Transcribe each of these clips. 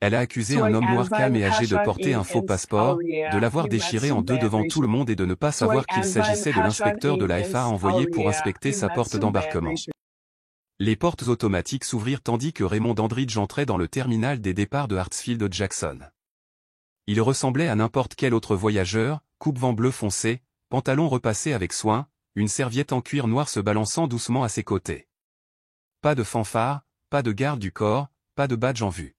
Elle a accusé un homme noir calme et âgé de porter un faux passeport, de l'avoir déchiré en deux devant tout le monde et de ne pas savoir qu'il s'agissait de l'inspecteur de la FAA envoyé pour inspecter sa porte d'embarquement. Les portes automatiques s'ouvrirent tandis que Raymond Dandridge entrait dans le terminal des départs de Hartsfield-Jackson. Il ressemblait à n'importe quel autre voyageur, coupe-vent bleu foncé, pantalon repassé avec soin, une serviette en cuir noir se balançant doucement à ses côtés. Pas de fanfare, pas de garde du corps, pas de badge en vue.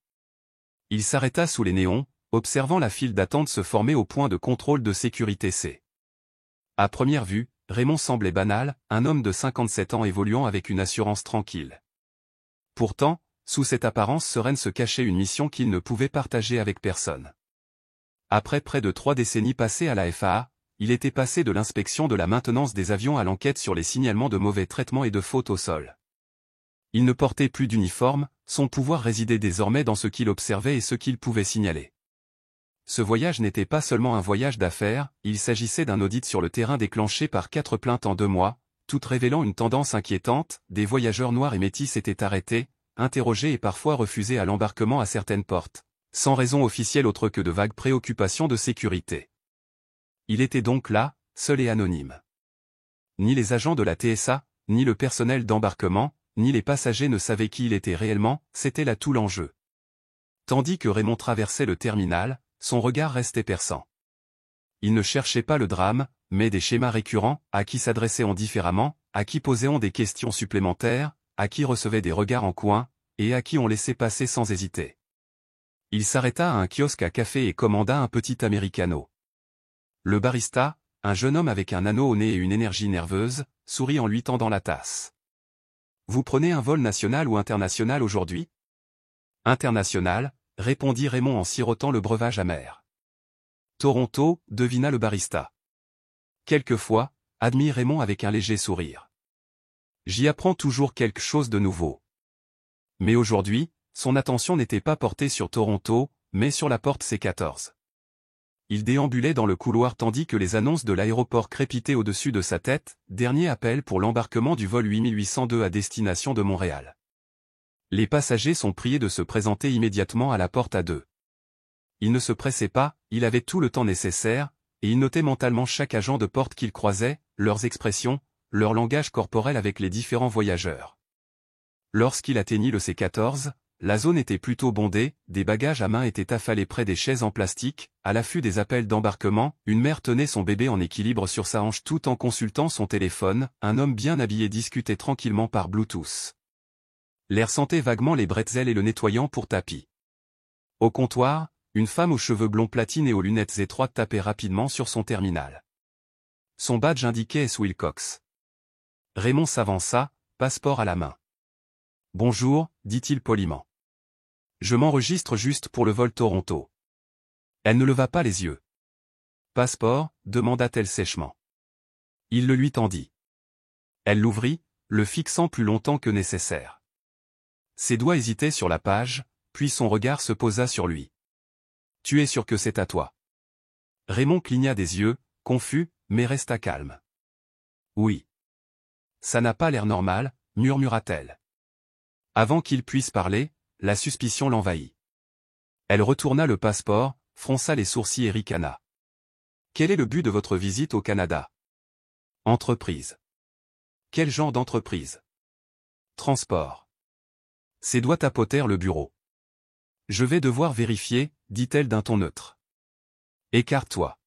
Il s'arrêta sous les néons, observant la file d'attente se former au point de contrôle de sécurité C. À première vue, Raymond semblait banal, un homme de 57 ans évoluant avec une assurance tranquille. Pourtant, sous cette apparence sereine se cachait une mission qu'il ne pouvait partager avec personne. Après près de 3 décennies passées à la FAA, il était passé de l'inspection de la maintenance des avions à l'enquête sur les signalements de mauvais traitements et de fautes au sol. Il ne portait plus d'uniforme, son pouvoir résidait désormais dans ce qu'il observait et ce qu'il pouvait signaler. Ce voyage n'était pas seulement un voyage d'affaires, il s'agissait d'un audit sur le terrain déclenché par 4 plaintes en 2 mois, toutes révélant une tendance inquiétante, des voyageurs noirs et métis étaient arrêtés, interrogés et parfois refusés à l'embarquement à certaines portes, sans raison officielle autre que de vagues préoccupations de sécurité. Il était donc là, seul et anonyme. Ni les agents de la TSA, ni le personnel d'embarquement, ni les passagers ne savaient qui il était réellement, c'était là tout l'enjeu. Tandis que Raymond traversait le terminal, son regard restait perçant. Il ne cherchait pas le drame, mais des schémas récurrents, à qui s'adressait-on différemment, à qui posait-on des questions supplémentaires, à qui recevait des regards en coin, et à qui on laissait passer sans hésiter. Il s'arrêta à un kiosque à café et commanda un petit americano. Le barista, un jeune homme avec un anneau au nez et une énergie nerveuse, sourit en lui tendant la tasse. « Vous prenez un vol national ou international aujourd'hui » ? « International », répondit Raymond en sirotant le breuvage amer. « Toronto », devina le barista. « Quelquefois », admit Raymond avec un léger sourire. « J'y apprends toujours quelque chose de nouveau. » Mais aujourd'hui, son attention n'était pas portée sur Toronto, mais sur la porte C14. Il déambulait dans le couloir tandis que les annonces de l'aéroport crépitaient au-dessus de sa tête, dernier appel pour l'embarquement du vol 8802 à destination de Montréal. Les passagers sont priés de se présenter immédiatement à la porte A2. Il ne se pressait pas, il avait tout le temps nécessaire, et il notait mentalement chaque agent de porte qu'il croisait, leurs expressions, leur langage corporel avec les différents voyageurs. Lorsqu'il atteignit le C14, la zone était plutôt bondée, des bagages à main étaient affalés près des chaises en plastique, à l'affût des appels d'embarquement, une mère tenait son bébé en équilibre sur sa hanche tout en consultant son téléphone, un homme bien habillé discutait tranquillement par Bluetooth. L'air sentait vaguement les bretzels et le nettoyant pour tapis. Au comptoir, une femme aux cheveux blonds platine et aux lunettes étroites tapait rapidement sur son terminal. Son badge indiquait S. Wilcox. Raymond s'avança, passeport à la main. « Bonjour », dit-il poliment. « Je m'enregistre juste pour le vol Toronto. » Elle ne leva pas les yeux. « Passeport » demanda-t-elle sèchement. Il le lui tendit. Elle l'ouvrit, le fixant plus longtemps que nécessaire. Ses doigts hésitaient sur la page, puis son regard se posa sur lui. « Tu es sûr que c'est à toi ?» Raymond cligna des yeux, confus, mais resta calme. « Oui. »« Ça n'a pas l'air normal », murmura-t-elle. Avant qu'il puisse parler, la suspicion l'envahit. Elle retourna le passeport, fronça les sourcils et ricana. « Quel est le but de votre visite au Canada ?»« Entreprise. »« Quel genre d'entreprise ?»« Transport. » Ses doigts tapotèrent le bureau. « Je vais devoir vérifier, dit-elle d'un ton neutre. « Écarte-toi. »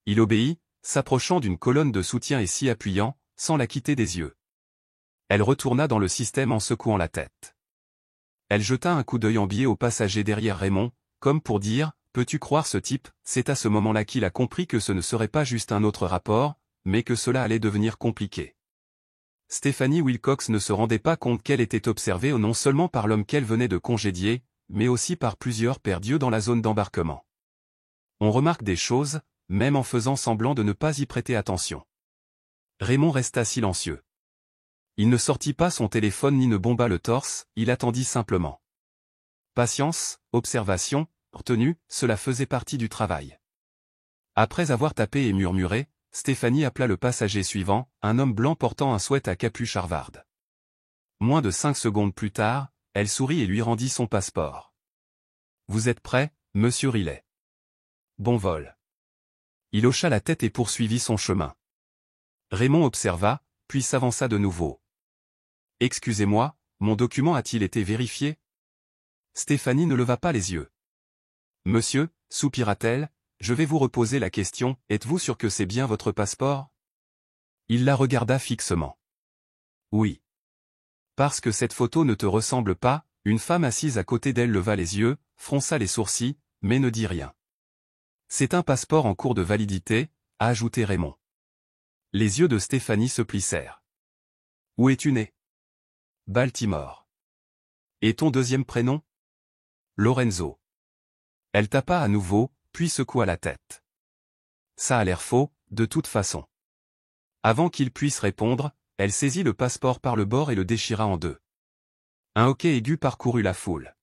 Il obéit, s'approchant d'une colonne de soutien et s'y appuyant, sans la quitter des yeux. Elle retourna dans le système en secouant la tête. Elle jeta un coup d'œil envié au passager derrière Raymond, comme pour dire, « Peux-tu croire ce type ?» C'est à ce moment-là qu'il a compris que ce ne serait pas juste un autre rapport, mais que cela allait devenir compliqué. Stephanie Wilcox ne se rendait pas compte qu'elle était observée non seulement par l'homme qu'elle venait de congédier, mais aussi par plusieurs paires d'yeux dans la zone d'embarquement. On remarque des choses, même en faisant semblant de ne pas y prêter attention. Raymond resta silencieux. Il ne sortit pas son téléphone ni ne bomba le torse, il attendit simplement. Patience, observation, retenue, cela faisait partie du travail. Après avoir tapé et murmuré, Stéphanie appela le passager suivant, un homme blanc portant un sweat à capuche Harvard. Moins de 5 secondes plus tard, elle sourit et lui rendit son passeport. Vous êtes prêt, monsieur Riley? Bon vol. Il hocha la tête et poursuivit son chemin. Raymond observa, puis s'avança de nouveau. Excusez-moi, mon document a-t-il été vérifié? Stéphanie ne leva pas les yeux. Monsieur, soupira-t-elle, je vais vous reposer la question, êtes-vous sûr que c'est bien votre passeport? Il la regarda fixement. Oui. Parce que cette photo ne te ressemble pas, une femme assise à côté d'elle leva les yeux, fronça les sourcils, mais ne dit rien. C'est un passeport en cours de validité, a ajouté Raymond. Les yeux de Stéphanie se plissèrent. Où es-tu né? Baltimore. Et ton deuxième prénom? Lorenzo. Elle tapa à nouveau, puis secoua la tête. Ça a l'air faux, de toute façon. Avant qu'il puisse répondre, elle saisit le passeport par le bord et le déchira en deux. Un hoquet aigu parcourut la foule.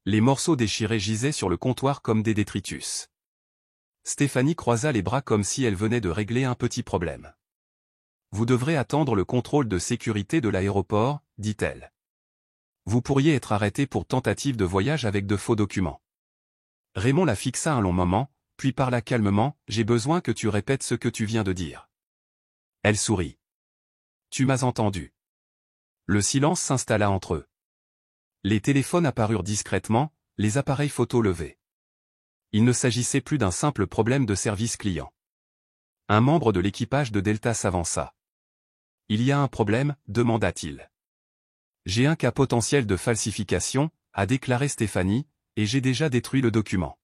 Les morceaux déchirés gisaient sur le comptoir comme des détritus. Stéphanie croisa les bras comme si elle venait de régler un petit problème. Vous devrez attendre le contrôle de sécurité de l'aéroport, dit-elle. Vous pourriez être arrêté pour tentative de voyage avec de faux documents. Raymond la fixa un long moment, puis parla calmement, j'ai besoin que tu répètes ce que tu viens de dire. Elle sourit. Tu m'as entendu. Le silence s'installa entre eux. Les téléphones apparurent discrètement, les appareils photo levés. Il ne s'agissait plus d'un simple problème de service client. Un membre de l'équipage de Delta s'avança. Il y a un problème, demanda-t-il. J'ai un cas potentiel de falsification, a déclaré Stéphanie, et j'ai déjà détruit le document.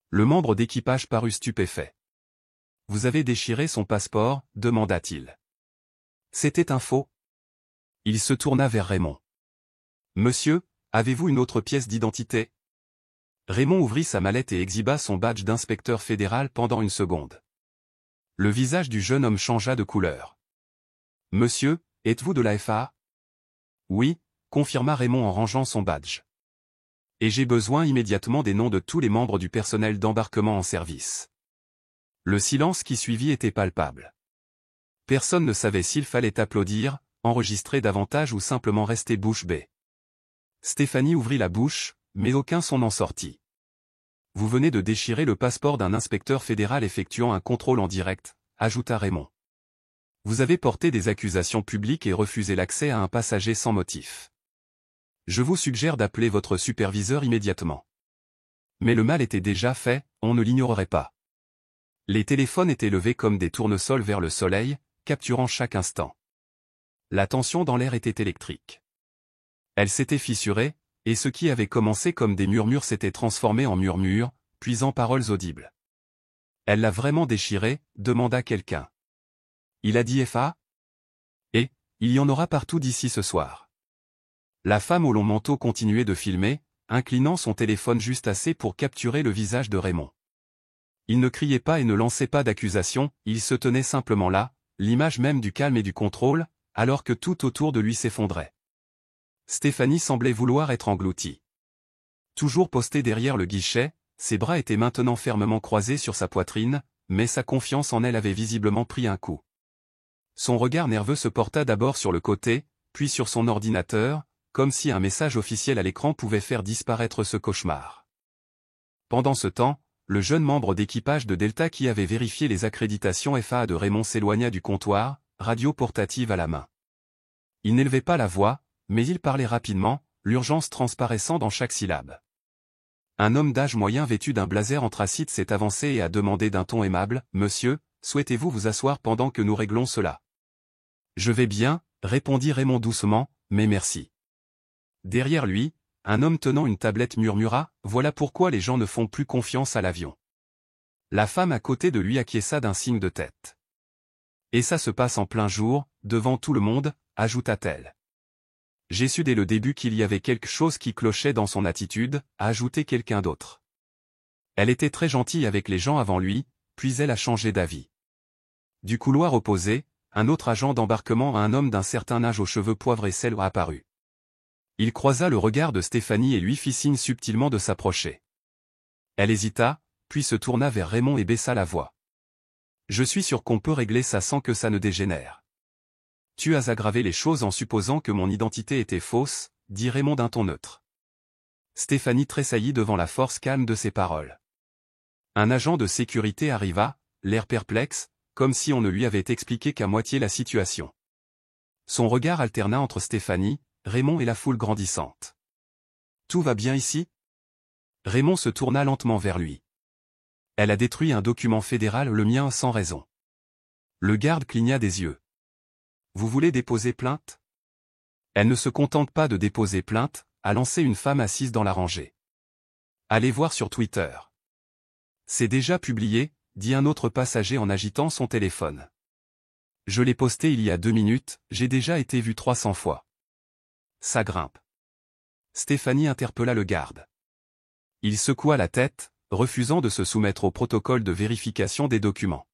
Le membre d'équipage parut stupéfait. Vous avez déchiré son passeport, demanda-t-il. C'était un faux. Il se tourna vers Raymond. Monsieur, avez-vous une autre pièce d'identité? Raymond ouvrit sa mallette et exhiba son badge d'inspecteur fédéral pendant une seconde. Le visage du jeune homme changea de couleur. Monsieur, êtes-vous de la FAA? Oui, confirma Raymond en rangeant son badge. Et j'ai besoin immédiatement des noms de tous les membres du personnel d'embarquement en service. Le silence qui suivit était palpable. Personne ne savait s'il fallait applaudir, enregistrer davantage ou simplement rester bouche bée. Stéphanie ouvrit la bouche, mais aucun son n'en sortit. Vous venez de déchirer le passeport d'un inspecteur fédéral effectuant un contrôle en direct, ajouta Raymond. Vous avez porté des accusations publiques et refusé l'accès à un passager sans motif. Je vous suggère d'appeler votre superviseur immédiatement. Mais le mal était déjà fait, on ne l'ignorerait pas. Les téléphones étaient levés comme des tournesols vers le soleil, capturant chaque instant. La tension dans l'air était électrique. Elle s'était fissurée, et ce qui avait commencé comme des murmures s'était transformé en murmures, puis en paroles audibles. Elle l'a vraiment déchiré, demanda quelqu'un. Il a dit FA? Et, il y en aura partout d'ici ce soir. La femme au long manteau continuait de filmer, inclinant son téléphone juste assez pour capturer le visage de Raymond. Il ne criait pas et ne lançait pas d'accusations, il se tenait simplement là, l'image même du calme et du contrôle, alors que tout autour de lui s'effondrait. Stéphanie semblait vouloir être engloutie. Toujours postée derrière le guichet, ses bras étaient maintenant fermement croisés sur sa poitrine, mais sa confiance en elle avait visiblement pris un coup. Son regard nerveux se porta d'abord sur le côté, puis sur son ordinateur, comme si un message officiel à l'écran pouvait faire disparaître ce cauchemar. Pendant ce temps, le jeune membre d'équipage de Delta qui avait vérifié les accréditations FAA de Raymond s'éloigna du comptoir, radio portative à la main. Il n'élevait pas la voix, mais il parlait rapidement, l'urgence transparaissant dans chaque syllabe. Un homme d'âge moyen vêtu d'un blazer anthracite s'est avancé et a demandé d'un ton aimable, « Monsieur, souhaitez-vous vous asseoir pendant que nous réglons cela ?» « Je vais bien, » répondit Raymond doucement, « mais merci. » Derrière lui, un homme tenant une tablette murmura, « Voilà pourquoi les gens ne font plus confiance à l'avion. » La femme à côté de lui acquiesça d'un signe de tête. « Et ça se passe en plein jour, devant tout le monde, » ajouta-t-elle. « J'ai su dès le début qu'il y avait quelque chose qui clochait dans son attitude, » a ajouté quelqu'un d'autre. Elle était très gentille avec les gens avant lui, puis elle a changé d'avis. Du couloir opposé, un autre agent d'embarquement, un homme d'un certain âge aux cheveux poivrés a apparu. Il croisa le regard de Stéphanie et lui fit signe subtilement de s'approcher. Elle hésita, puis se tourna vers Raymond et baissa la voix. « Je suis sûr qu'on peut régler ça sans que ça ne dégénère. » « Tu as aggravé les choses en supposant que mon identité était fausse, dit Raymond d'un ton neutre. Stéphanie tressaillit devant la force calme de ses paroles. Un agent de sécurité arriva, l'air perplexe, comme si on ne lui avait expliqué qu'à moitié la situation. Son regard alterna entre Stéphanie, Raymond et la foule grandissante. « Tout va bien ici ?» Raymond se tourna lentement vers lui. « Elle a détruit un document fédéral, le mien sans raison. » Le garde cligna des yeux. « Vous voulez déposer plainte ?» Elle ne se contente pas de déposer plainte, a lancé une femme assise dans la rangée. « Allez voir sur Twitter. » « C'est déjà publié, » dit un autre passager en agitant son téléphone. « Je l'ai posté il y a 2 minutes, j'ai déjà été vu 300 fois. » Ça grimpe. Stéphanie interpella le garde. Il secoua la tête, refusant de se soumettre au protocole de vérification des documents.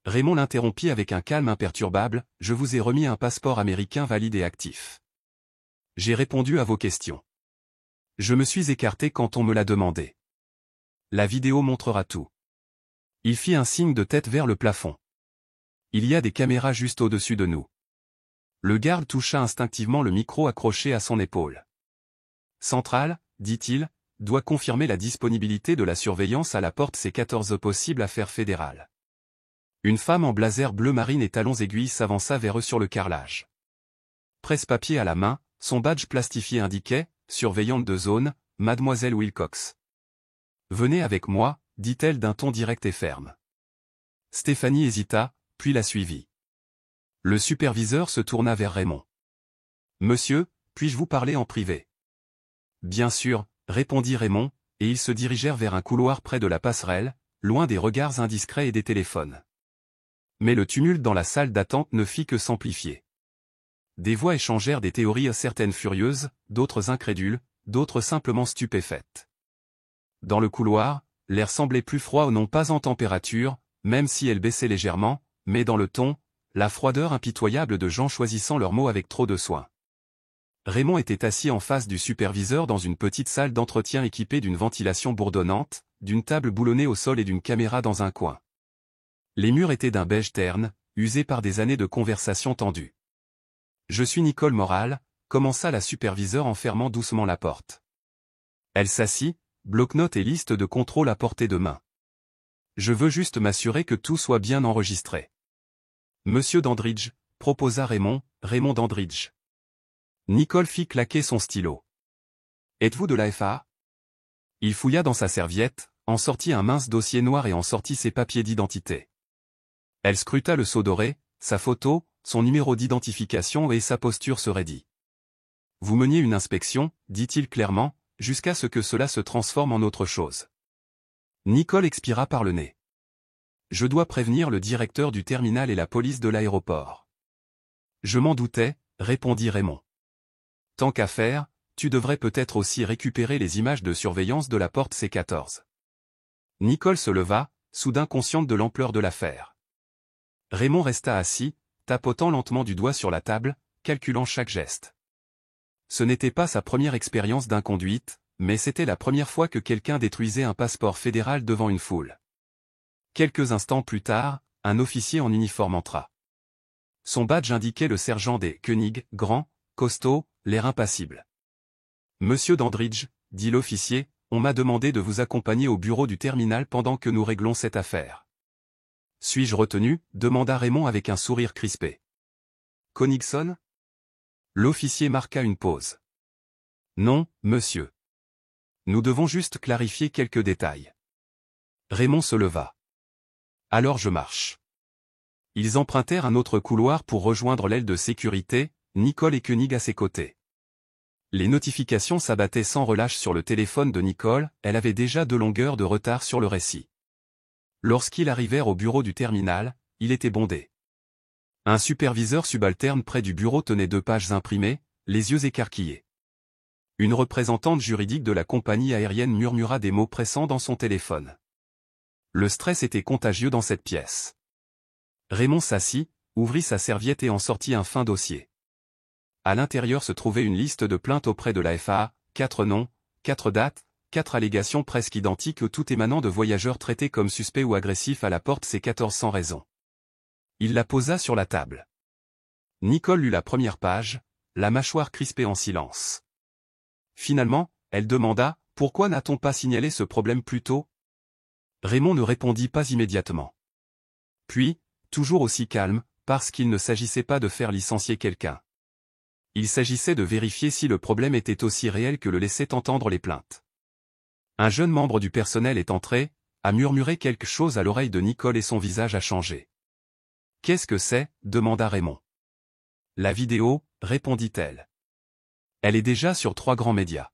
Raymond l'interrompit avec un calme imperturbable, « Je vous ai remis un passeport américain valide et actif. J'ai répondu à vos questions. Je me suis écarté quand on me l'a demandé. La vidéo montrera tout. » Il fit un signe de tête vers le plafond. « Il y a des caméras juste au-dessus de nous. » Le garde toucha instinctivement le micro accroché à son épaule. « Centrale, dit-il, doit confirmer la disponibilité de la surveillance à la porte C14 possible affaire fédérale. » Une femme en blazer bleu marine et talons aiguilles s'avança vers eux sur le carrelage. Presse-papier à la main, son badge plastifié indiquait « Surveillante de zone, Mademoiselle Wilcox. » « Venez avec moi, » dit-elle d'un ton direct et ferme. Stéphanie hésita, puis la suivit. Le superviseur se tourna vers Raymond. « Monsieur, puis-je vous parler en privé ?» « Bien sûr, » répondit Raymond, et ils se dirigèrent vers un couloir près de la passerelle, loin des regards indiscrets et des téléphones. Mais le tumulte dans la salle d'attente ne fit que s'amplifier. Des voix échangèrent des théories, certaines furieuses, d'autres incrédules, d'autres simplement stupéfaites. Dans le couloir, l'air semblait plus froid ou non pas en température, même si elle baissait légèrement, mais dans le ton, la froideur impitoyable de gens choisissant leurs mots avec trop de soin. Raymond était assis en face du superviseur dans une petite salle d'entretien équipée d'une ventilation bourdonnante, d'une table boulonnée au sol et d'une caméra dans un coin. Les murs étaient d'un beige terne, usés par des années de conversation tendue. « Je suis Nicole Morale », commença la superviseure en fermant doucement la porte. Elle s'assit, bloc-notes et liste de contrôle à portée de main. « Je veux juste m'assurer que tout soit bien enregistré. »« Monsieur Dandridge », proposa Raymond Dandridge. Nicole fit claquer son stylo. « Êtes-vous de la FAA ?» Il fouilla dans sa serviette, en sortit un mince dossier noir et en sortit ses papiers d'identité. Elle scruta le sceau doré, sa photo, son numéro d'identification et sa posture se raidit. « Vous meniez une inspection, » dit-il clairement, jusqu'à ce que cela se transforme en autre chose. Nicole expira par le nez. « Je dois prévenir le directeur du terminal et la police de l'aéroport. »« Je m'en doutais, » répondit Raymond. « Tant qu'à faire, tu devrais peut-être aussi récupérer les images de surveillance de la porte C14. » Nicole se leva, soudain consciente de l'ampleur de l'affaire. Raymond resta assis, tapotant lentement du doigt sur la table, calculant chaque geste. Ce n'était pas sa première expérience d'inconduite, mais c'était la première fois que quelqu'un détruisait un passeport fédéral devant une foule. Quelques instants plus tard, un officier en uniforme entra. Son badge indiquait le sergent des Koenig, grand, costaud, l'air impassible. « Monsieur Dandridge, » dit l'officier, « on m'a demandé de vous accompagner au bureau du terminal pendant que nous réglons cette affaire. »« Suis-je retenu ?» demanda Raymond avec un sourire crispé. « Koenigson ?» L'officier marqua une pause. « Non, monsieur. Nous devons juste clarifier quelques détails. » Raymond se leva. « Alors je marche. » Ils empruntèrent un autre couloir pour rejoindre l'aile de sécurité, Nicole et Koenig à ses côtés. Les notifications s'abattaient sans relâche sur le téléphone de Nicole, elle avait déjà 2 longueurs de retard sur le récit. Lorsqu'ils arrivèrent au bureau du terminal, il était bondé. Un superviseur subalterne près du bureau tenait 2 pages imprimées, les yeux écarquillés. Une représentante juridique de la compagnie aérienne murmura des mots pressants dans son téléphone. Le stress était contagieux dans cette pièce. Raymond s'assit, ouvrit sa serviette et en sortit un fin dossier. À l'intérieur se trouvait une liste de plaintes auprès de la FAA, 4 noms, 4 dates, 4 allégations presque identiques, tout émanant de voyageurs traités comme suspects ou agressifs à la porte C14 sans raison. Il la posa sur la table. Nicole lut la première page, la mâchoire crispée en silence. Finalement, elle demanda, « Pourquoi n'a-t-on pas signalé ce problème plus tôt ?» Raymond ne répondit pas immédiatement. Puis, toujours aussi calme, parce qu'il ne s'agissait pas de faire licencier quelqu'un. Il s'agissait de vérifier si le problème était aussi réel que le laissaient entendre les plaintes. Un jeune membre du personnel est entré, a murmuré quelque chose à l'oreille de Nicole et son visage a changé. « Qu'est-ce que c'est » demanda Raymond. « La vidéo » répondit-elle. « Elle est déjà sur 3 grands médias. »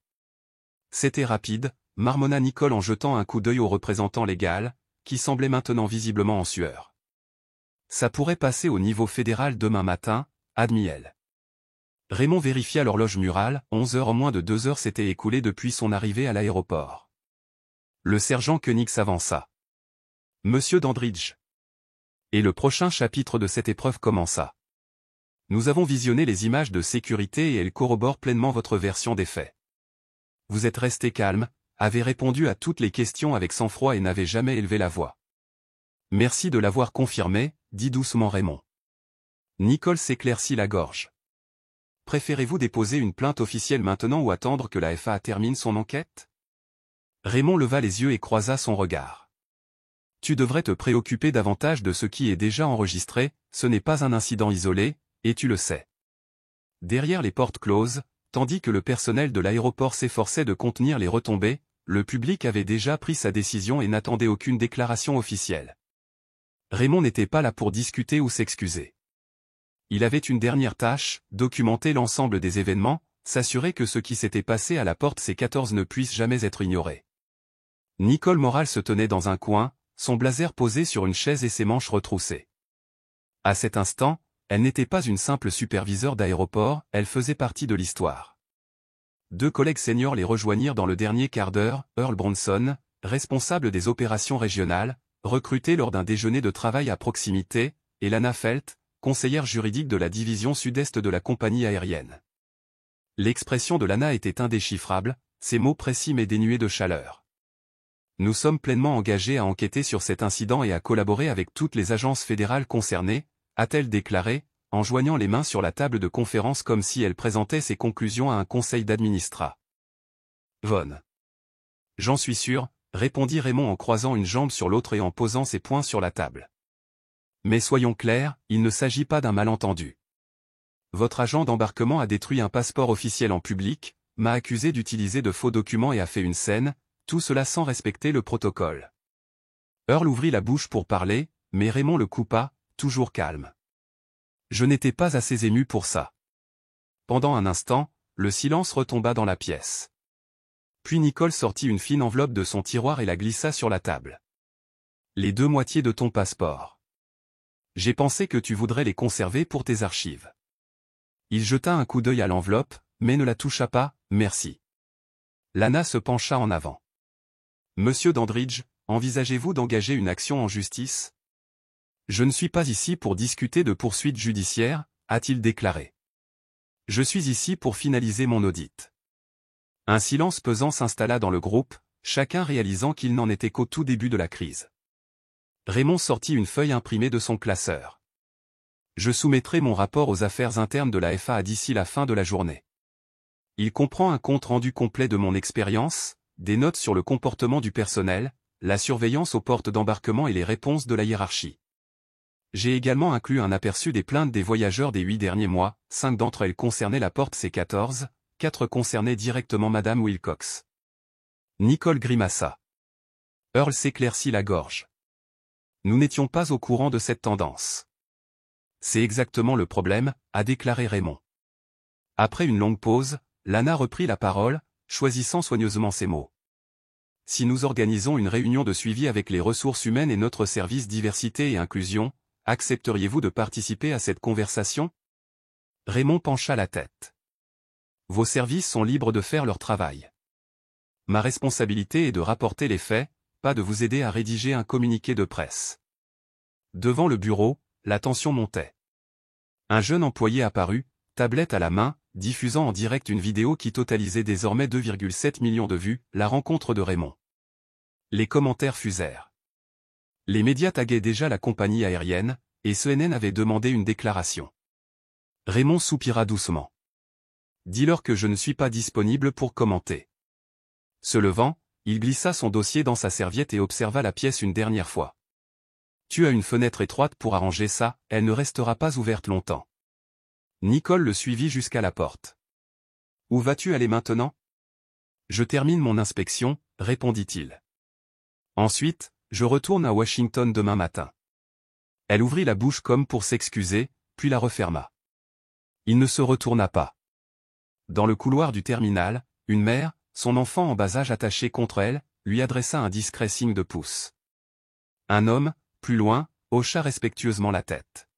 C'était rapide, marmonna Nicole en jetant un coup d'œil au représentant légal, qui semblait maintenant visiblement en sueur. « Ça pourrait passer au niveau fédéral demain matin, admit-elle. Raymond vérifia l'horloge murale, 11 heures en moins de 2 heures s'étaient écoulées depuis son arrivée à l'aéroport. Le sergent Koenig s'avança. « Monsieur Dandridge. » Et le prochain chapitre de cette épreuve commença. « Nous avons visionné les images de sécurité et elles corroborent pleinement votre version des faits. Vous êtes resté calme, avez répondu à toutes les questions avec sang-froid et n'avez jamais élevé la voix. Merci de l'avoir confirmé, dit doucement Raymond. Nicole s'éclaircit la gorge. Préférez-vous déposer une plainte officielle maintenant ou attendre que la FAA termine son enquête? Raymond leva les yeux et croisa son regard. Tu devrais te préoccuper davantage de ce qui est déjà enregistré, ce n'est pas un incident isolé, et tu le sais. Derrière les portes closes, tandis que le personnel de l'aéroport s'efforçait de contenir les retombées, le public avait déjà pris sa décision et n'attendait aucune déclaration officielle. Raymond n'était pas là pour discuter ou s'excuser. Il avait une dernière tâche, documenter l'ensemble des événements, s'assurer que ce qui s'était passé à la porte C14 ne puisse jamais être ignoré. Nicole Morale se tenait dans un coin, son blazer posé sur une chaise et ses manches retroussées. À cet instant, elle n'était pas une simple superviseure d'aéroport, elle faisait partie de l'histoire. 2 collègues seniors les rejoignirent dans le dernier quart d'heure, Earl Bronson, responsable des opérations régionales, recruté lors d'un déjeuner de travail à proximité, et Lana Felt, conseillère juridique de la division sud-est de la compagnie aérienne. L'expression de Lana était indéchiffrable, ses mots précis mais dénués de chaleur. Nous sommes pleinement engagés à enquêter sur cet incident et à collaborer avec toutes les agences fédérales concernées, a-t-elle déclaré, en joignant les mains sur la table de conférence comme si elle présentait ses conclusions à un conseil d'administrat. Von. J'en suis sûr, répondit Raymond en croisant une jambe sur l'autre et en posant ses poings sur la table. Mais soyons clairs, il ne s'agit pas d'un malentendu. Votre agent d'embarquement a détruit un passeport officiel en public, m'a accusé d'utiliser de faux documents et a fait une scène, tout cela sans respecter le protocole. Earl ouvrit la bouche pour parler, mais Raymond le coupa, toujours calme. Je n'étais pas assez ému pour ça. Pendant un instant, le silence retomba dans la pièce. Puis Nicole sortit une fine enveloppe de son tiroir et la glissa sur la table. Les 2 moitiés de ton passeport. J'ai pensé que tu voudrais les conserver pour tes archives. Il jeta un coup d'œil à l'enveloppe, mais ne la toucha pas, merci. Lana se pencha en avant. Monsieur Dandridge, envisagez-vous d'engager une action en justice? Je ne suis pas ici pour discuter de poursuites judiciaires, a-t-il déclaré. Je suis ici pour finaliser mon audit. Un silence pesant s'installa dans le groupe, chacun réalisant qu'il n'en était qu'au tout début de la crise. Raymond sortit une feuille imprimée de son classeur. Je soumettrai mon rapport aux affaires internes de la FAA d'ici la fin de la journée. Il comprend un compte-rendu complet de mon expérience, des notes sur le comportement du personnel, la surveillance aux portes d'embarquement et les réponses de la hiérarchie. J'ai également inclus un aperçu des plaintes des voyageurs des 8 derniers mois, 5 d'entre elles concernaient la porte C14, 4 concernaient directement Madame Wilcox. Nicole grimaça. Earl s'éclaircit la gorge. Nous n'étions pas au courant de cette tendance. C'est exactement le problème, a déclaré Raymond. Après une longue pause, Lana reprit la parole, choisissant soigneusement ses mots. Si nous organisons une réunion de suivi avec les ressources humaines et notre service diversité et inclusion, accepteriez-vous de participer à cette conversation? Raymond pencha la tête. Vos services sont libres de faire leur travail. Ma responsabilité est de rapporter les faits, pas de vous aider à rédiger un communiqué de presse. Devant le bureau, la tension montait. Un jeune employé apparut, tablette à la main, diffusant en direct une vidéo qui totalisait désormais 2,7 millions de vues, la rencontre de Raymond. Les commentaires fusèrent. Les médias taguaient déjà la compagnie aérienne, et CNN avait demandé une déclaration. Raymond soupira doucement. Dis-leur que je ne suis pas disponible pour commenter. Se levant, il glissa son dossier dans sa serviette et observa la pièce une dernière fois. Tu as une fenêtre étroite pour arranger ça, elle ne restera pas ouverte longtemps. Nicole le suivit jusqu'à la porte. Où vas-tu aller maintenant? Je termine mon inspection, répondit-il. Ensuite, je retourne à Washington demain matin. Elle ouvrit la bouche comme pour s'excuser, puis la referma. Il ne se retourna pas. Dans le couloir du terminal, une mère, son enfant en bas âge attaché contre elle, lui adressa un discret signe de pouce. Un homme, plus loin, hocha respectueusement la tête.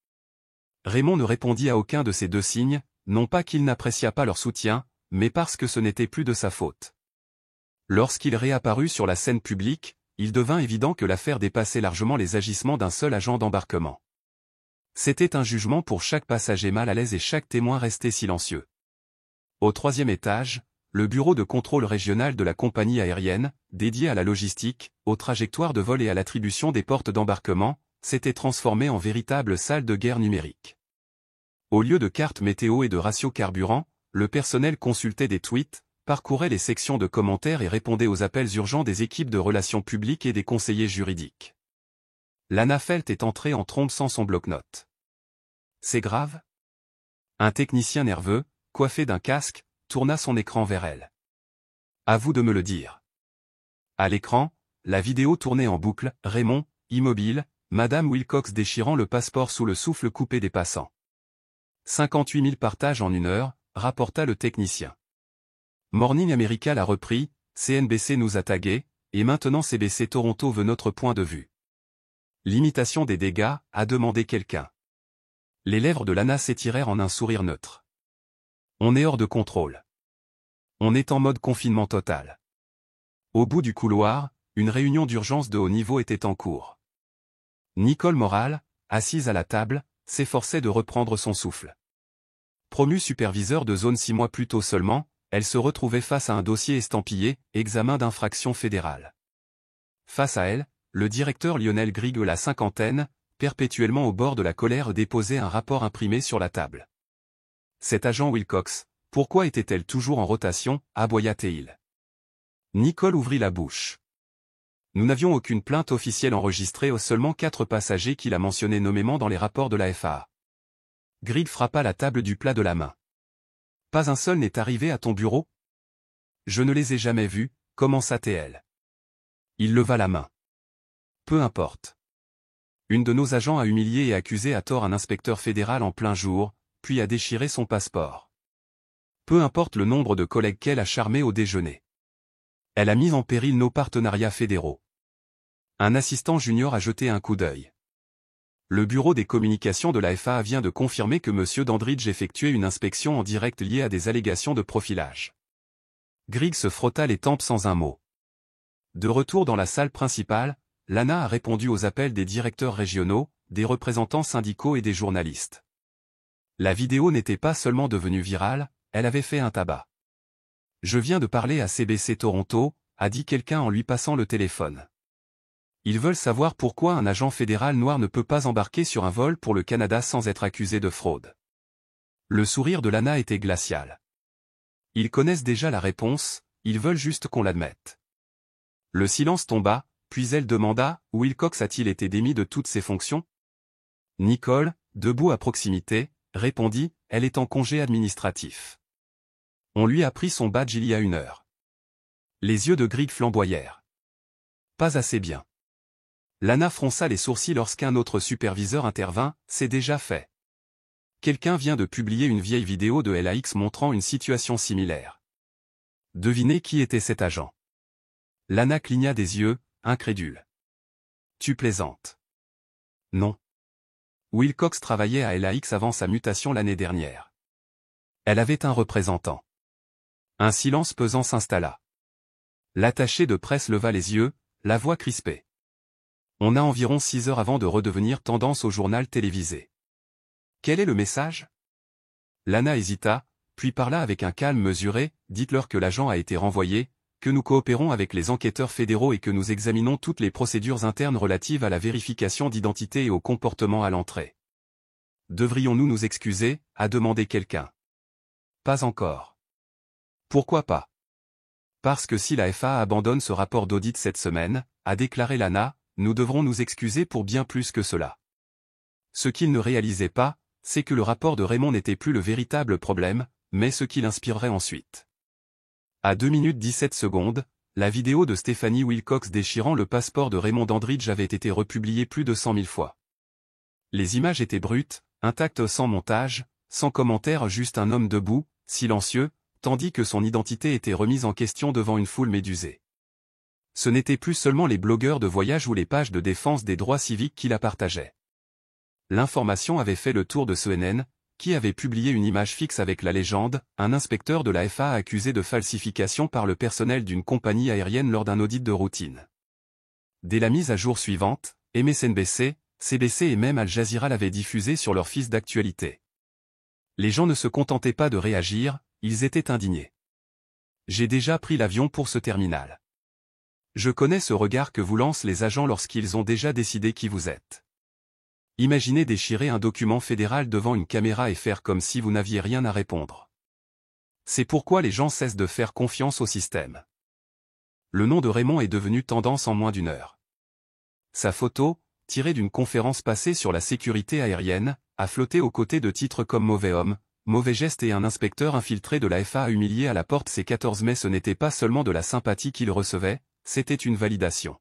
Raymond ne répondit à aucun de ces deux signes, non pas qu'il n'appréciât pas leur soutien, mais parce que ce n'était plus de sa faute. Lorsqu'il réapparut sur la scène publique, il devint évident que l'affaire dépassait largement les agissements d'un seul agent d'embarquement. C'était un jugement pour chaque passager mal à l'aise et chaque témoin resté silencieux. Au 3e étage, le bureau de contrôle régional de la compagnie aérienne, dédié à la logistique, aux trajectoires de vol et à l'attribution des portes d'embarquement, s'était transformé en véritable salle de guerre numérique. Au lieu de cartes météo et de ratios carburant, le personnel consultait des tweets, parcourait les sections de commentaires et répondait aux appels urgents des équipes de relations publiques et des conseillers juridiques. Lana Felt est entrée en trombe sans son bloc-notes. C'est grave? Un technicien nerveux, coiffé d'un casque, tourna son écran vers elle. À vous de me le dire. À l'écran, la vidéo tournait en boucle, Raymond, immobile, Madame Wilcox déchirant le passeport sous le souffle coupé des passants. 58 000 partages en 1 heure, rapporta le technicien. Morning America l'a repris, CNBC nous a tagués, et maintenant CBC Toronto veut notre point de vue. L'imitation des dégâts, a demandé quelqu'un. Les lèvres de Lana s'étirèrent en un sourire neutre. On est hors de contrôle. On est en mode confinement total. Au bout du couloir, une réunion d'urgence de haut niveau était en cours. Nicole Morale, assise à la table, s'efforçait de reprendre son souffle. Promue superviseur de zone 6 mois plus tôt seulement, elle se retrouvait face à un dossier estampillé « Examen d'infraction fédérale ». Face à elle, le directeur Lionel Grigg la cinquantaine, perpétuellement au bord de la colère déposait un rapport imprimé sur la table. Cet agent Wilcox, pourquoi était-elle toujours en rotation, aboya-t-il. Nicole ouvrit la bouche. Nous n'avions aucune plainte officielle enregistrée aux seulement 4 passagers qu'il a mentionnés nommément dans les rapports de la FAA. Grigg frappa la table du plat de la main. Pas un seul n'est arrivé à ton bureau? Je ne les ai jamais vus, commença-t-elle. Il leva la main. Peu importe. Une de nos agents a humilié et accusé à tort un inspecteur fédéral en plein jour, puis a déchiré son passeport. Peu importe le nombre de collègues qu'elle a charmés au déjeuner. Elle a mis en péril nos partenariats fédéraux. Un assistant junior a jeté un coup d'œil. Le bureau des communications de la FAA vient de confirmer que M. Dandridge effectuait une inspection en direct liée à des allégations de profilage. Grigg se frotta les tempes sans un mot. De retour dans la salle principale, Lana a répondu aux appels des directeurs régionaux, des représentants syndicaux et des journalistes. La vidéo n'était pas seulement devenue virale, elle avait fait un tabac. Je viens de parler à CBC Toronto, a dit quelqu'un en lui passant le téléphone. Ils veulent savoir pourquoi un agent fédéral noir ne peut pas embarquer sur un vol pour le Canada sans être accusé de fraude. Le sourire de Lana était glacial. Ils connaissent déjà la réponse, ils veulent juste qu'on l'admette. Le silence tomba, puis elle demanda, Wilcox a-t-il été démis de toutes ses fonctions? Nicole, debout à proximité, répondit, elle est en congé administratif. On lui a pris son badge il y a 1 heure. Les yeux de Grigg flamboyèrent. Pas assez bien. Lana fronça les sourcils lorsqu'un autre superviseur intervint, c'est déjà fait. Quelqu'un vient de publier une vieille vidéo de LAX montrant une situation similaire. Devinez qui était cet agent. Lana cligna des yeux, incrédule. Tu plaisantes. Non. Wilcox travaillait à LAX avant sa mutation l'année dernière. Elle avait un représentant. Un silence pesant s'installa. L'attaché de presse leva les yeux, la voix crispée. On a environ 6 heures avant de redevenir tendance au journal télévisé. Quel est le message? Lana hésita, puis parla avec un calme mesuré, dites-leur que l'agent a été renvoyé, que nous coopérons avec les enquêteurs fédéraux et que nous examinons toutes les procédures internes relatives à la vérification d'identité et au comportement à l'entrée. Devrions-nous nous excuser, a demandé quelqu'un. Pas encore. Pourquoi pas? Parce que si la FAA abandonne ce rapport d'audit cette semaine, a déclaré Lana, nous devrons nous excuser pour bien plus que cela. Ce qu'il ne réalisait pas, c'est que le rapport de Raymond n'était plus le véritable problème, mais ce qui l'inspirerait ensuite. À 2 minutes 17 secondes, la vidéo de Stephanie Wilcox déchirant le passeport de Raymond Dandridge avait été republiée plus de 100 000 fois. Les images étaient brutes, intactes sans montage, sans commentaire, juste un homme debout, silencieux, tandis que son identité était remise en question devant une foule médusée. Ce n'étaient plus seulement les blogueurs de voyage ou les pages de défense des droits civiques qui la partageaient. L'information avait fait le tour de CNN, qui avait publié une image fixe avec la légende, un inspecteur de la FAA accusé de falsification par le personnel d'une compagnie aérienne lors d'un audit de routine. Dès la mise à jour suivante, MSNBC, CBC et même Al Jazeera l'avaient diffusé sur leur fil d'actualité. Les gens ne se contentaient pas de réagir, ils étaient indignés. J'ai déjà pris l'avion pour ce terminal. Je connais ce regard que vous lancent les agents lorsqu'ils ont déjà décidé qui vous êtes. Imaginez déchirer un document fédéral devant une caméra et faire comme si vous n'aviez rien à répondre. C'est pourquoi les gens cessent de faire confiance au système. Le nom de Raymond est devenu tendance en moins d'une heure. Sa photo, tirée d'une conférence passée sur la sécurité aérienne, a flotté aux côtés de titres comme Mauvais homme, Mauvais geste et un inspecteur infiltré de la FAA humilié à la porte. Ces 14 mai, ce n'était pas seulement de la sympathie qu'il recevait, c'était une validation.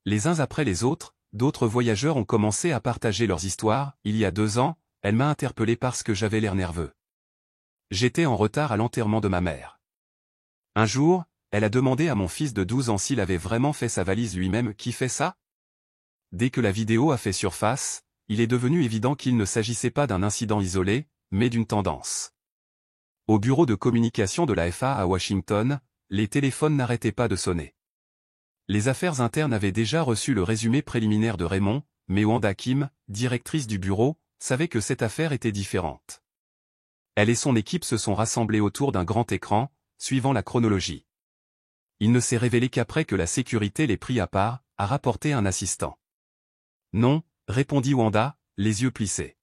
Les uns après les autres, d'autres voyageurs ont commencé à partager leurs histoires. Il y a 2 ans, elle m'a interpellé parce que j'avais l'air nerveux. J'étais en retard à l'enterrement de ma mère. Un jour, elle a demandé à mon fils de 12 ans s'il avait vraiment fait sa valise lui-même. Qui fait ça? Dès que la vidéo a fait surface, il est devenu évident qu'il ne s'agissait pas d'un incident isolé, mais d'une tendance. Au bureau de communication de la FAA à Washington, les téléphones n'arrêtaient pas de sonner. Les affaires internes avaient déjà reçu le résumé préliminaire de Raymond, mais Wanda Kim, directrice du bureau, savait que cette affaire était différente. Elle et son équipe se sont rassemblés autour d'un grand écran, suivant la chronologie. Il ne s'est révélé qu'après que la sécurité l'ait pris à part, a rapporté un assistant. Non, répondit Wanda, les yeux plissés.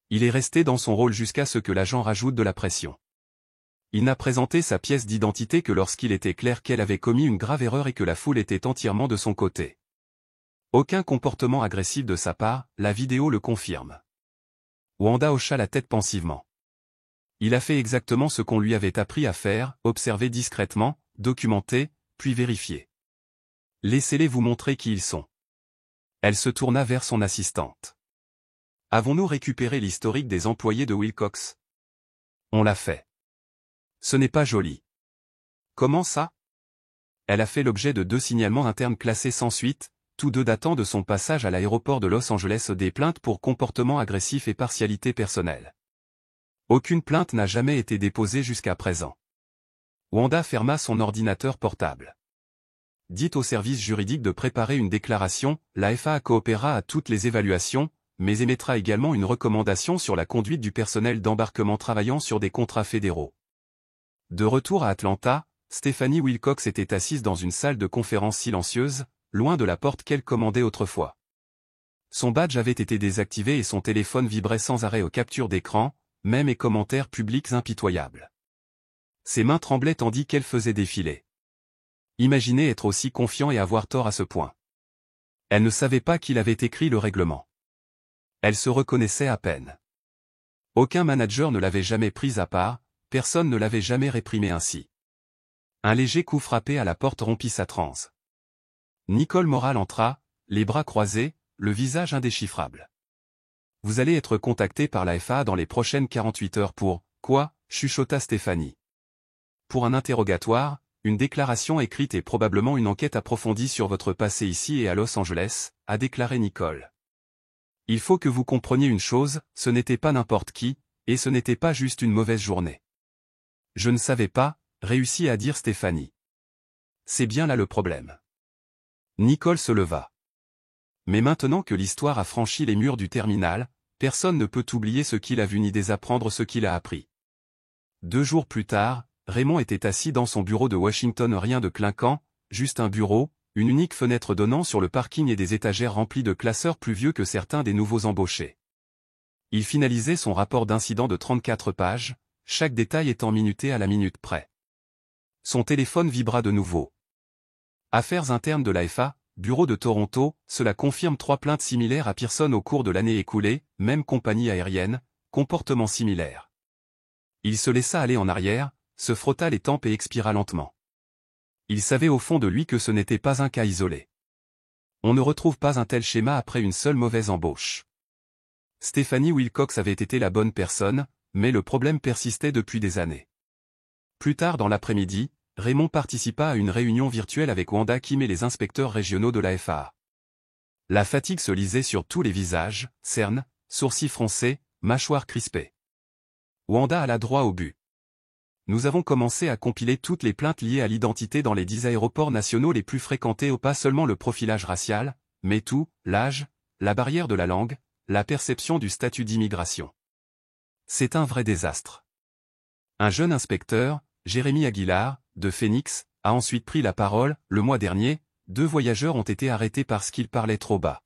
Il est resté dans son rôle jusqu'à ce que l'agent rajoute de la pression. Il n'a présenté sa pièce d'identité que lorsqu'il était clair qu'elle avait commis une grave erreur et que la foule était entièrement de son côté. Aucun comportement agressif de sa part, la vidéo le confirme. Wanda hocha la tête pensivement. Il a fait exactement ce qu'on lui avait appris à faire, observer discrètement, documenter, puis vérifier. Laissez-les vous montrer qui ils sont. Elle se tourna vers son assistante. Avons-nous récupéré l'historique des employés de Wilcox? On l'a fait. Ce n'est pas joli. Comment ça? Elle a fait l'objet de 2 signalements internes classés sans suite, tous 2 datant de son passage à l'aéroport de Los Angeles, des plaintes pour comportement agressif et partialité personnelle. Aucune plainte n'a jamais été déposée jusqu'à présent. Wanda ferma son ordinateur portable. Dites au service juridique de préparer une déclaration, la FAA coopérera à toutes les évaluations, mais émettra également une recommandation sur la conduite du personnel d'embarquement travaillant sur des contrats fédéraux. De retour à Atlanta, Stephanie Wilcox était assise dans une salle de conférence silencieuse, loin de la porte qu'elle commandait autrefois. Son badge avait été désactivé et son téléphone vibrait sans arrêt aux captures d'écran, même et commentaires publics impitoyables. Ses mains tremblaient tandis qu'elle faisait défiler. Imaginez être aussi confiant et avoir tort à ce point. Elle ne savait pas qu'il avait écrit le règlement. Elle se reconnaissait à peine. Aucun manager ne l'avait jamais prise à part, personne ne l'avait jamais réprimée ainsi. Un léger coup frappé à la porte rompit sa transe. Nicole Morale entra, les bras croisés, le visage indéchiffrable. Vous allez être contacté par la FAA dans les prochaines 48 heures pour, quoi, chuchota Stephanie. Pour un interrogatoire, une déclaration écrite et probablement une enquête approfondie sur votre passé ici et à Los Angeles, a déclaré Nicole. Il faut que vous compreniez une chose, ce n'était pas n'importe qui, et ce n'était pas juste une mauvaise journée. Je ne savais pas, réussit à dire Stephanie. C'est bien là le problème. Nicole se leva. Mais maintenant que l'histoire a franchi les murs du terminal, personne ne peut oublier ce qu'il a vu ni désapprendre ce qu'il a appris. 2 jours plus tard, Raymond était assis dans son bureau de Washington, rien de clinquant, juste un bureau, une unique fenêtre donnant sur le parking et des étagères remplies de classeurs plus vieux que certains des nouveaux embauchés. Il finalisait son rapport d'incident de 34 pages, chaque détail étant minuté à la minute près. Son téléphone vibra de nouveau. Affaires internes de l'AFA, bureau de Toronto, cela confirme 3 plaintes similaires à Pearson au cours de l'année écoulée, même compagnie aérienne, comportement similaire. Il se laissa aller en arrière, se frotta les tempes et expira lentement. Il savait au fond de lui que ce n'était pas un cas isolé. On ne retrouve pas un tel schéma après une seule mauvaise embauche. Stephanie Wilcox avait été la bonne personne, mais le problème persistait depuis des années. Plus tard dans l'après-midi, Raymond participa à une réunion virtuelle avec Wanda Kim et les inspecteurs régionaux de la FAA. La fatigue se lisait sur tous les visages, cernes, sourcils froncés, mâchoires crispées. Wanda alla droit au but. Nous avons commencé à compiler toutes les plaintes liées à l'identité dans les 10 aéroports nationaux les plus fréquentés, pas seulement le profilage racial, mais tout, l'âge, la barrière de la langue, la perception du statut d'immigration. C'est un vrai désastre. Un jeune inspecteur, Jérémy Aguilar, de Phoenix, a ensuite pris la parole. Le mois dernier, 2 voyageurs ont été arrêtés parce qu'ils parlaient trop bas.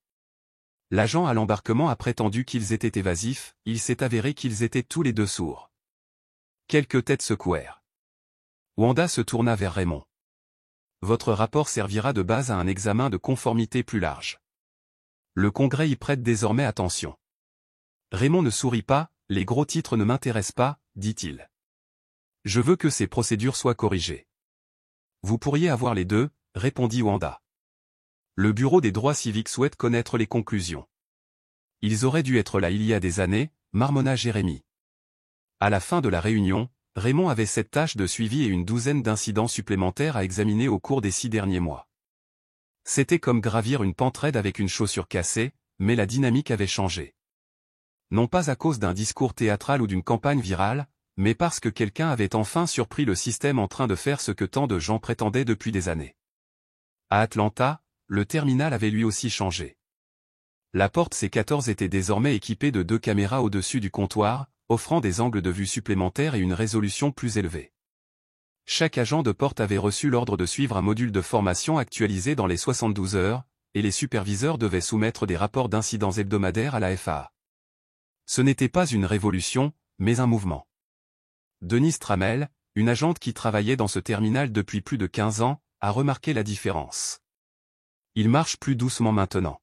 L'agent à l'embarquement a prétendu qu'ils étaient évasifs, il s'est avéré qu'ils étaient tous les 2 sourds. Quelques têtes secouèrent. Wanda se tourna vers Raymond. Votre rapport servira de base à un examen de conformité plus large. Le Congrès y prête désormais attention. Raymond ne sourit pas, les gros titres ne m'intéressent pas, dit-il. Je veux que ces procédures soient corrigées. Vous pourriez avoir les 2, répondit Wanda. Le Bureau des droits civiques souhaite connaître les conclusions. Ils auraient dû être là il y a des années, marmonna Jérémy. À la fin de la réunion, Raymond avait 7 tâches de suivi et une douzaine d'incidents supplémentaires à examiner au cours des 6 derniers mois. C'était comme gravir une pente raide avec une chaussure cassée, mais la dynamique avait changé. Non pas à cause d'un discours théâtral ou d'une campagne virale, mais parce que quelqu'un avait enfin surpris le système en train de faire ce que tant de gens prétendaient depuis des années. À Atlanta, le terminal avait lui aussi changé. La porte C14 était désormais équipée de 2 caméras au-dessus du comptoir, offrant des angles de vue supplémentaires et une résolution plus élevée. Chaque agent de porte avait reçu l'ordre de suivre un module de formation actualisé dans les 72 heures, et les superviseurs devaient soumettre des rapports d'incidents hebdomadaires à la FAA. Ce n'était pas une révolution, mais un mouvement. Denise Trammell, une agente qui travaillait dans ce terminal depuis plus de 15 ans, a remarqué la différence. Il marche plus doucement maintenant.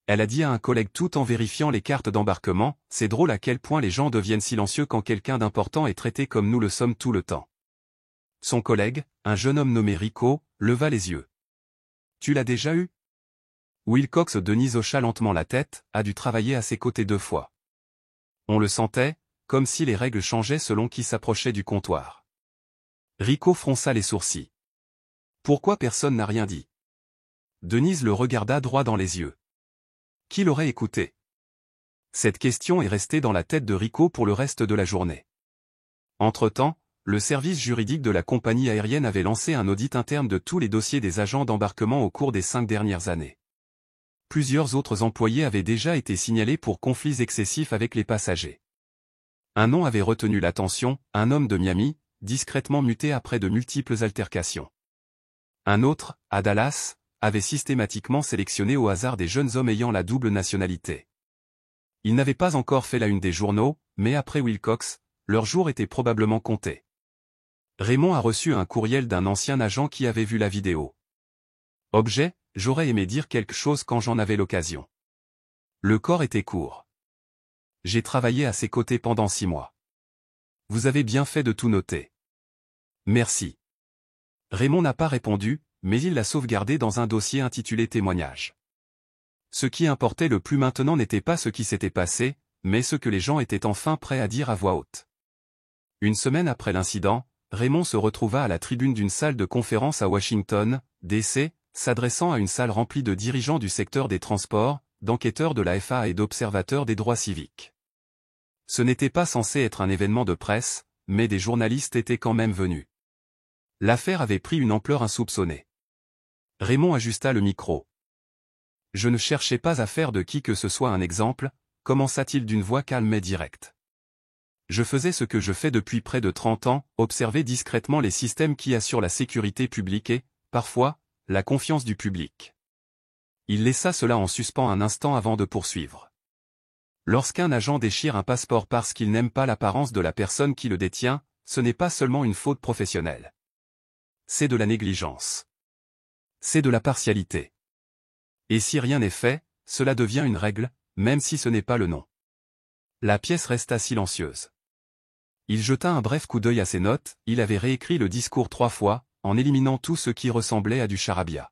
Elle a dit à un collègue tout en vérifiant les cartes d'embarquement, c'est drôle à quel point les gens deviennent silencieux quand quelqu'un d'important est traité comme nous le sommes tout le temps. Son collègue, un jeune homme nommé Rico, leva les yeux. Tu l'as déjà eu? Wilcox Denise hocha lentement la tête, a dû travailler à ses côtés 2 fois. On le sentait, comme si les règles changeaient selon qui s'approchait du comptoir. Rico fronça les sourcils. Pourquoi personne n'a rien dit? Denise le regarda droit dans les yeux. Qui l'aurait écouté? Cette question est restée dans la tête de Rico pour le reste de la journée. Entre-temps, le service juridique de la compagnie aérienne avait lancé un audit interne de tous les dossiers des agents d'embarquement au cours des 5 dernières années. Plusieurs autres employés avaient déjà été signalés pour conflits excessifs avec les passagers. Un nom avait retenu l'attention, un homme de Miami, discrètement muté après de multiples altercations. Un autre, à Dallas, avait systématiquement sélectionné au hasard des jeunes hommes ayant la double nationalité. Ils n'avaient pas encore fait la une des journaux, mais après Wilcox, leur jour était probablement compté. Raymond a reçu un courriel d'un ancien agent qui avait vu la vidéo. Objet, j'aurais aimé dire quelque chose quand j'en avais l'occasion. Le corps était court. J'ai travaillé à ses côtés pendant 6 mois. Vous avez bien fait de tout noter. Merci. Raymond n'a pas répondu, mais il l'a sauvegardé dans un dossier intitulé Témoignage. Ce qui importait le plus maintenant n'était pas ce qui s'était passé, mais ce que les gens étaient enfin prêts à dire à voix haute. Une semaine après l'incident, Raymond se retrouva à la tribune d'une salle de conférence à Washington, D.C., s'adressant à une salle remplie de dirigeants du secteur des transports, d'enquêteurs de la FAA et d'observateurs des droits civiques. Ce n'était pas censé être un événement de presse, mais des journalistes étaient quand même venus. L'affaire avait pris une ampleur insoupçonnée. Raymond ajusta le micro. Je ne cherchais pas à faire de qui que ce soit un exemple, commença-t-il d'une voix calme mais directe. Je faisais ce que je fais depuis près de 30 ans, observer discrètement les systèmes qui assurent la sécurité publique et, parfois, la confiance du public. Il laissa cela en suspens un instant avant de poursuivre. Lorsqu'un agent déchire un passeport parce qu'il n'aime pas l'apparence de la personne qui le détient, ce n'est pas seulement une faute professionnelle. c'est de la négligence. C'est de la partialité. Et si rien n'est fait, cela devient une règle, même si ce n'est pas le nom. La pièce resta silencieuse. Il jeta un bref coup d'œil à ses notes, il avait réécrit le discours 3 fois, en éliminant tout ce qui ressemblait à du charabia.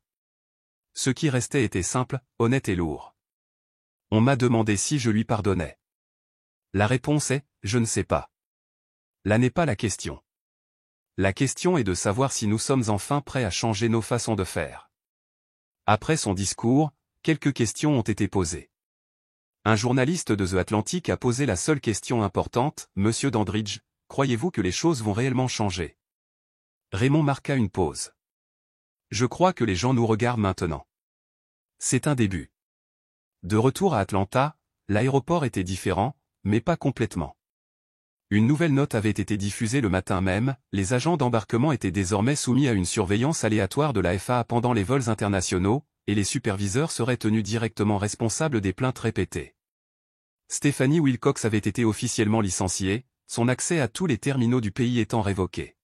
Ce qui restait était simple, honnête et lourd. On m'a demandé si je lui pardonnais. La réponse est, je ne sais pas. Là n'est pas la question. La question est de savoir si nous sommes enfin prêts à changer nos façons de faire. Après son discours, quelques questions ont été posées. Un journaliste de The Atlantic a posé la seule question importante, Monsieur Dandridge, croyez-vous que les choses vont réellement changer? Raymond marqua une pause. Je crois que les gens nous regardent maintenant. C'est un début. De retour à Atlanta, l'aéroport était différent, mais pas complètement. Une nouvelle note avait été diffusée le matin même, les agents d'embarquement étaient désormais soumis à une surveillance aléatoire de la FAA pendant les vols internationaux, et les superviseurs seraient tenus directement responsables des plaintes répétées. Stephanie Wilcox avait été officiellement licenciée, son accès à tous les terminaux du pays étant révoqué.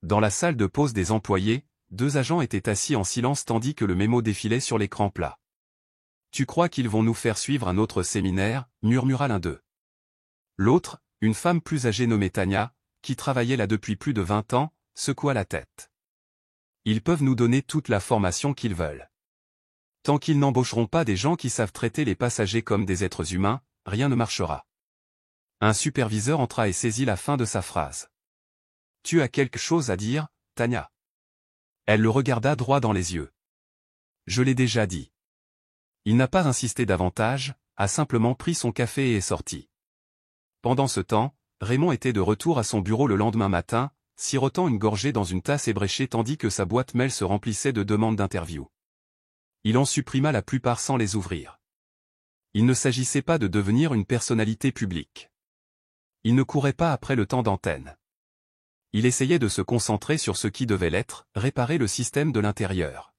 Dans la salle de pause des employés, 2 agents étaient assis en silence tandis que le mémo défilait sur l'écran plat. « Tu crois qu'ils vont nous faire suivre un autre séminaire » murmura l'un d'eux. L'autre, une femme plus âgée nommée Tania, qui travaillait là depuis plus de 20 ans, secoua la tête. Ils peuvent nous donner toute la formation qu'ils veulent. Tant qu'ils n'embaucheront pas des gens qui savent traiter les passagers comme des êtres humains, rien ne marchera. Un superviseur entra et saisit la fin de sa phrase. « Tu as quelque chose à dire, Tania ?» Elle le regarda droit dans les yeux. « Je l'ai déjà dit. » Il n'a pas insisté davantage, a simplement pris son café et est sorti. Pendant ce temps, Raymond était de retour à son bureau le lendemain matin, sirotant une gorgée dans une tasse ébréchée tandis que sa boîte mail se remplissait de demandes d'interview. Il en supprima la plupart sans les ouvrir. Il ne s'agissait pas de devenir une personnalité publique. Il ne courait pas après le temps d'antenne. Il essayait de se concentrer sur ce qui devait l'être, réparer le système de l'intérieur.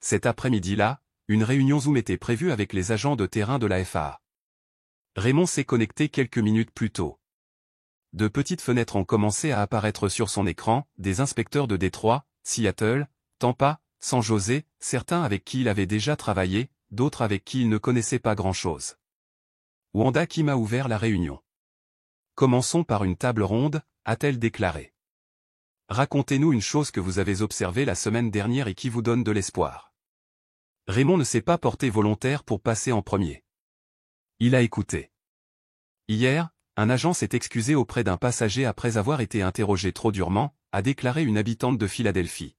Cet après-midi-là, une réunion Zoom était prévue avec les agents de terrain de la FAA. Raymond s'est connecté quelques minutes plus tôt. De petites fenêtres ont commencé à apparaître sur son écran, des inspecteurs de Détroit, Seattle, Tampa, San José, certains avec qui il avait déjà travaillé, d'autres avec qui il ne connaissait pas grand-chose. Wanda Kim a ouvert la réunion. « Commençons par une table ronde », a-t-elle déclaré. « Racontez-nous une chose que vous avez observée la semaine dernière et qui vous donne de l'espoir. » Raymond ne s'est pas porté volontaire pour passer en premier. Il a écouté. Hier, un agent s'est excusé auprès d'un passager après avoir été interrogé trop durement, a déclaré une habitante de Philadelphie.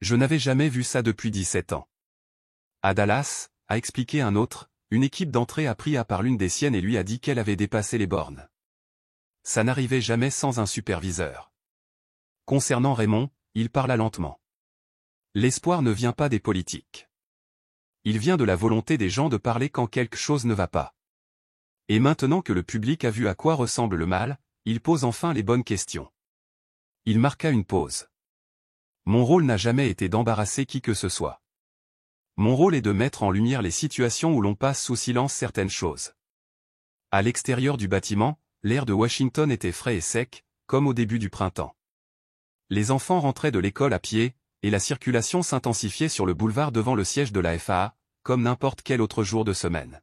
Je n'avais jamais vu ça depuis 17 ans. À Dallas, a expliqué un autre, une équipe d'entrée a pris à part l'une des siennes et lui a dit qu'elle avait dépassé les bornes. Ça n'arrivait jamais sans un superviseur. Concernant Raymond, il parla lentement. L'espoir ne vient pas des politiques. Il vient de la volonté des gens de parler quand quelque chose ne va pas. Et maintenant que le public a vu à quoi ressemble le mal, il pose enfin les bonnes questions. Il marqua une pause. Mon rôle n'a jamais été d'embarrasser qui que ce soit. Mon rôle est de mettre en lumière les situations où l'on passe sous silence certaines choses. À l'extérieur du bâtiment, l'air de Washington était frais et sec, comme au début du printemps. Les enfants rentraient de l'école à pied, et la circulation s'intensifiait sur le boulevard devant le siège de la FAA, comme n'importe quel autre jour de semaine.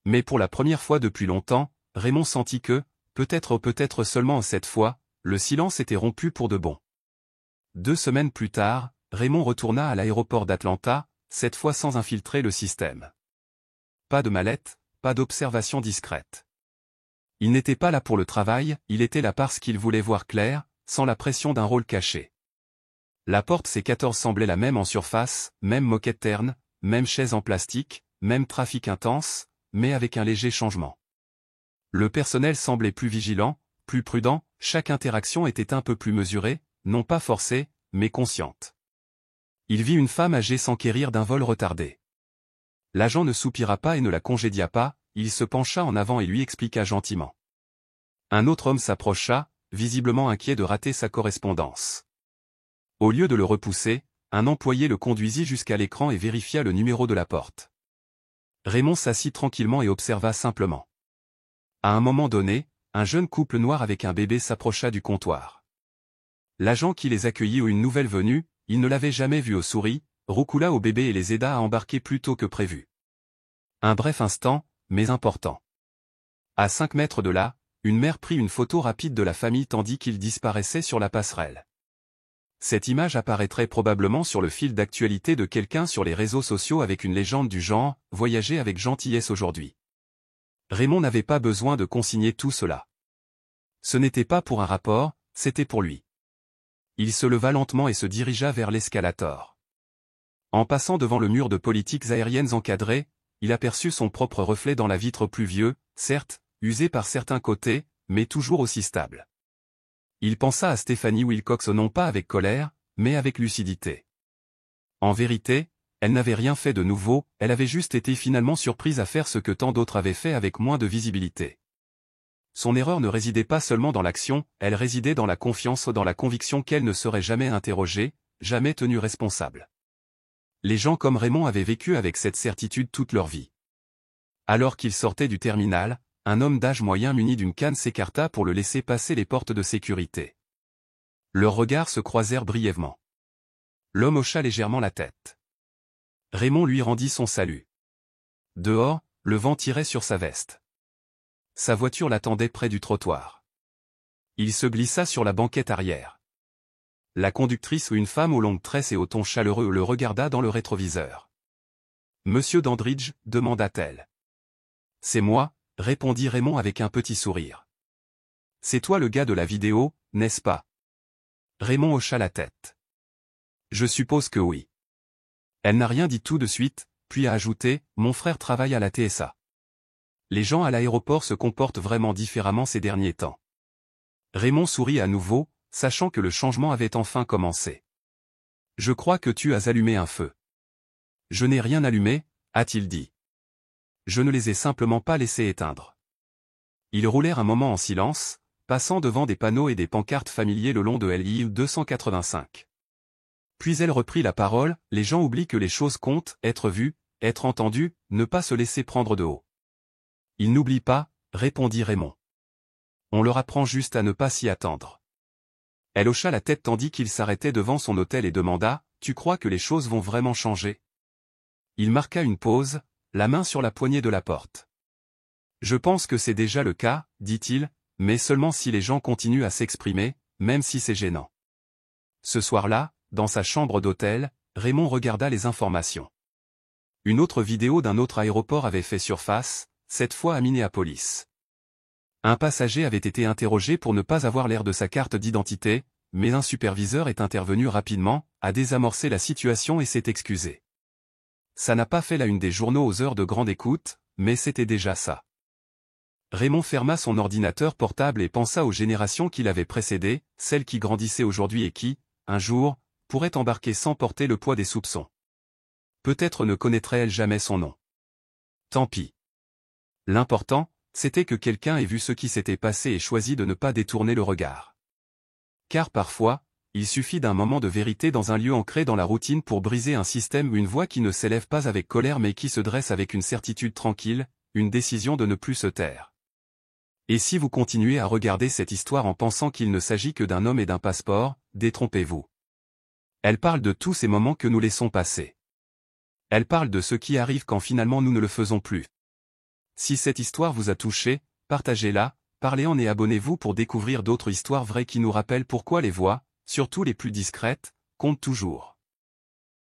Mais pour la première fois depuis longtemps, Raymond sentit que, peut-être seulement cette fois, le silence était rompu pour de bon. 2 semaines plus tard, Raymond retourna à l'aéroport d'Atlanta, cette fois sans infiltrer le système. Pas de mallette, pas d'observation discrète. Il n'était pas là pour le travail, il était là parce qu'il voulait voir clair, sans la pression d'un rôle caché. La porte C14 semblait la même en surface, même moquette terne, même chaise en plastique, même trafic intense, mais avec un léger changement. Le personnel semblait plus vigilant, plus prudent, chaque interaction était un peu plus mesurée, non pas forcée, mais consciente. Il vit une femme âgée s'enquérir d'un vol retardé. L'agent ne soupira pas et ne la congédia pas, il se pencha en avant et lui expliqua gentiment. Un autre homme s'approcha, visiblement inquiet de rater sa correspondance. Au lieu de le repousser, un employé le conduisit jusqu'à l'écran et vérifia le numéro de la porte. Raymond s'assit tranquillement et observa simplement. À un moment donné, un jeune couple noir avec un bébé s'approcha du comptoir. L'agent qui les accueillit ou une nouvelle venue, il ne l'avait jamais vu aux souris, roucoula au bébé et les aida à embarquer plus tôt que prévu. Un bref instant, mais important. À 5 mètres de là, une mère prit une photo rapide de la famille tandis qu'ils disparaissaient sur la passerelle. Cette image apparaîtrait probablement sur le fil d'actualité de quelqu'un sur les réseaux sociaux avec une légende du genre « Voyager avec gentillesse aujourd'hui ». Raymond n'avait pas besoin de consigner tout cela. Ce n'était pas pour un rapport, c'était pour lui. Il se leva lentement et se dirigea vers l'escalator. En passant devant le mur de politiques aériennes encadrées, il aperçut son propre reflet dans la vitre pluvieux, certes, usé par certains côtés, mais toujours aussi stable. Il pensa à Stephanie Wilcox non pas avec colère, mais avec lucidité. En vérité, elle n'avait rien fait de nouveau, elle avait juste été finalement surprise à faire ce que tant d'autres avaient fait avec moins de visibilité. Son erreur ne résidait pas seulement dans l'action, elle résidait dans la confiance, dans la conviction qu'elle ne serait jamais interrogée, jamais tenue responsable. Les gens comme Raymond avaient vécu avec cette certitude toute leur vie. Alors qu'il sortait du terminal, un homme d'âge moyen muni d'une canne s'écarta pour le laisser passer les portes de sécurité. Leurs regards se croisèrent brièvement. L'homme hocha légèrement la tête. Raymond lui rendit son salut. Dehors, le vent tirait sur sa veste. Sa voiture l'attendait près du trottoir. Il se glissa sur la banquette arrière. La conductrice, une femme aux longues tresses et au ton chaleureux, le regarda dans le rétroviseur. « Monsieur Dandridge » demanda-t-elle. « C'est moi », répondit Raymond avec un petit sourire. « C'est toi le gars de la vidéo, n'est-ce pas ?» Raymond hocha la tête. « Je suppose que oui. » Elle n'a rien dit tout de suite, puis a ajouté « Mon frère travaille à la TSA. » Les gens à l'aéroport se comportent vraiment différemment ces derniers temps. Raymond sourit à nouveau, sachant que le changement avait enfin commencé. « Je crois que tu as allumé un feu. »« Je n'ai rien allumé, » a-t-il dit. « Je ne les ai simplement pas laissés éteindre. » Ils roulèrent un moment en silence, passant devant des panneaux et des pancartes familiers le long de l'I 285. Puis elle reprit la parole, « Les gens oublient que les choses comptent, être vus, être entendus, ne pas se laisser prendre de haut. » « Ils n'oublient pas, » répondit Raymond. « On leur apprend juste à ne pas s'y attendre. » Elle hocha la tête tandis qu'il s'arrêtait devant son hôtel et demanda, « Tu crois que les choses vont vraiment changer ?» Il marqua une pause, la main sur la poignée de la porte. « Je pense que c'est déjà le cas, » dit-il, « mais seulement si les gens continuent à s'exprimer, même si c'est gênant. » Ce soir-là, dans sa chambre d'hôtel, Raymond regarda les informations. Une autre vidéo d'un autre aéroport avait fait surface, cette fois à Minneapolis. Un passager avait été interrogé pour ne pas avoir l'air de sa carte d'identité, mais un superviseur est intervenu rapidement, a désamorcé la situation et s'est excusé. Ça n'a pas fait la une des journaux aux heures de grande écoute, mais c'était déjà ça. Raymond ferma son ordinateur portable et pensa aux générations qui l'avaient précédé, celles qui grandissaient aujourd'hui et qui, un jour, pourraient embarquer sans porter le poids des soupçons. Peut-être ne connaîtrait-elle jamais son nom. Tant pis. L'important, c'était que quelqu'un ait vu ce qui s'était passé et choisi de ne pas détourner le regard. Car parfois, il suffit d'un moment de vérité dans un lieu ancré dans la routine pour briser un système ou une voix qui ne s'élève pas avec colère mais qui se dresse avec une certitude tranquille, une décision de ne plus se taire. Et si vous continuez à regarder cette histoire en pensant qu'il ne s'agit que d'un homme et d'un passeport, détrompez-vous. Elle parle de tous ces moments que nous laissons passer. Elle parle de ce qui arrive quand finalement nous ne le faisons plus. Si cette histoire vous a touché, partagez-la, parlez-en et abonnez-vous pour découvrir d'autres histoires vraies qui nous rappellent pourquoi les voix, surtout les plus discrètes, comptent toujours.